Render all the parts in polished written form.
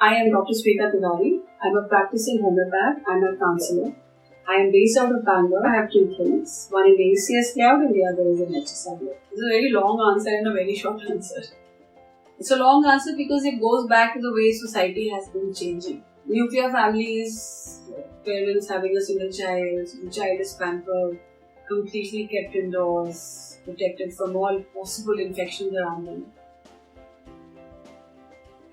I am Dr. Surekha Tiwari. I am a practicing homeopath and a counsellor. I am based out of Bangalore. I have 2 clinics. One in the AECS layout and the other is in HSR layout. This is a very long answer and a very short answer. It's a long answer because it goes back to the way society has been changing. Nuclear families, parents having a single child, the child is pampered, completely kept indoors, protected from all possible infections around them.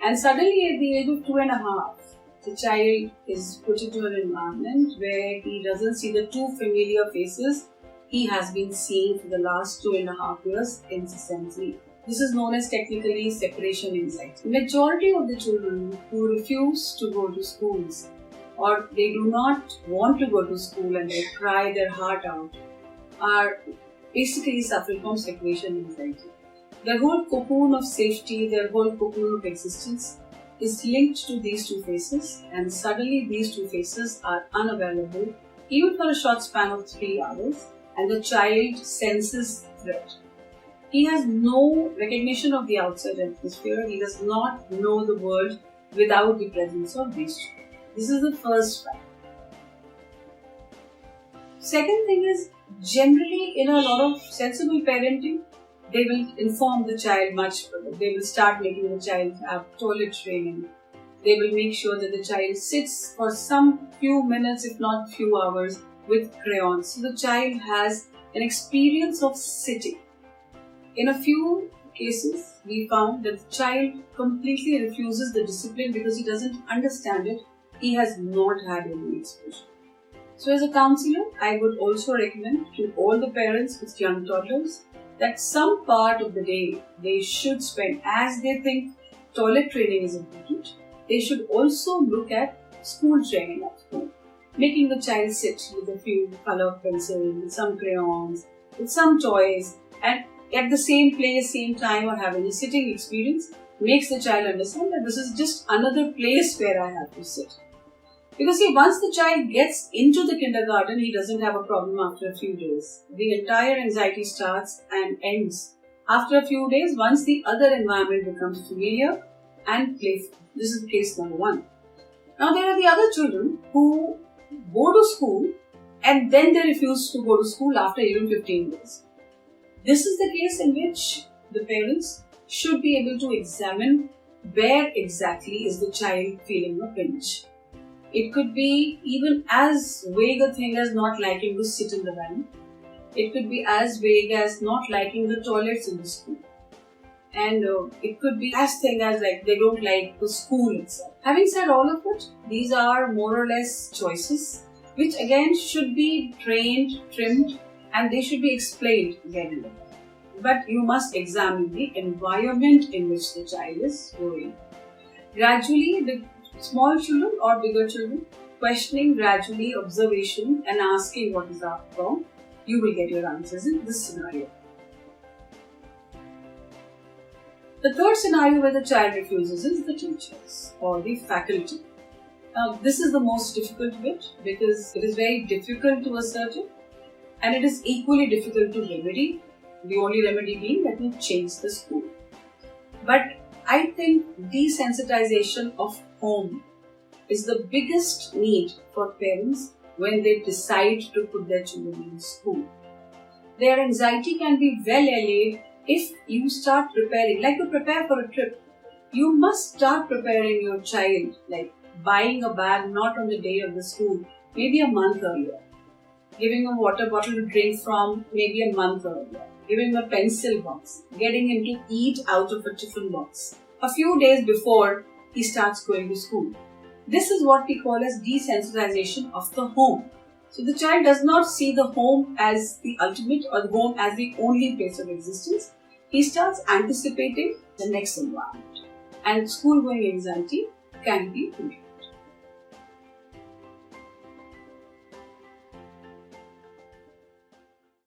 And suddenly at the age of 2.5, the child is put into an environment where he doesn't see the 2 familiar faces he has been seeing for the last 2.5 years incessantly. This is known as technically separation anxiety. The majority of the children who refuse to go to schools or they do not want to go to school and they cry their heart out are basically suffering from separation anxiety. Their whole cocoon of safety, their whole cocoon of existence is linked to these 2 faces, and suddenly these 2 faces are unavailable even for a short span of 3 hours, and the child senses threat. He has no recognition of the outside atmosphere. He does not know the world without the presence of these 2. This is the first fact. Second thing is, generally in a lot of sensible parenting, they will inform the child much further. They will start making the child have toilet training. They will make sure that the child sits for some few minutes, if not few hours, with crayons. So the child has an experience of sitting. In a few cases, we found that the child completely refuses the discipline because he doesn't understand it. He has not had any exposure. So as a counsellor, I would also recommend to all the parents with young toddlers that some part of the day they should spend, as they think toilet training is important, they should also look at school training at home. Making the child sit with a few color pencils, with some crayons, with some toys, and at the same place, same time, or having a sitting experience makes the child understand that this is just another place where I have to sit. Because see, once the child gets into the kindergarten, he doesn't have a problem after a few days. The entire anxiety starts and ends after a few days once the other environment becomes familiar and playful. This is case number 1. Now there are the other children who go to school and then they refuse to go to school after even 15 days. This is the case in which the parents should be able to examine where exactly is the child feeling a pinch. It could be even as vague a thing as not liking to sit in the van. It could be as vague as not liking the toilets in the school. And it could be as thing as like they don't like the school itself. Having said all of it, these are more or less choices which again should be trained, trimmed, and they should be explained very well. But you must examine the environment in which the child is growing. Gradually, the small children or bigger children, questioning gradually, observation and asking what is wrong, you will get your answers in this scenario. The third scenario where the child refuses is the teachers or the faculty. Now, this is the most difficult bit because it is very difficult to assert it and it is equally difficult to remedy, the only remedy being that you change the school. But I think desensitization of home is the biggest need for parents when they decide to put their children in school. Their anxiety can be well allayed if you start preparing, like you prepare for a trip. You must start preparing your child, like buying a bag not on the day of the school, maybe a month earlier. Giving a water bottle to drink from maybe a month earlier. Giving a pencil box. Getting him to eat out of a tiffin box a few days before he starts going to school. This is what we call as desensitization of the home. So the child does not see the home as the ultimate or the home as the only place of existence. He starts anticipating the next environment. And school going anxiety can be controlled.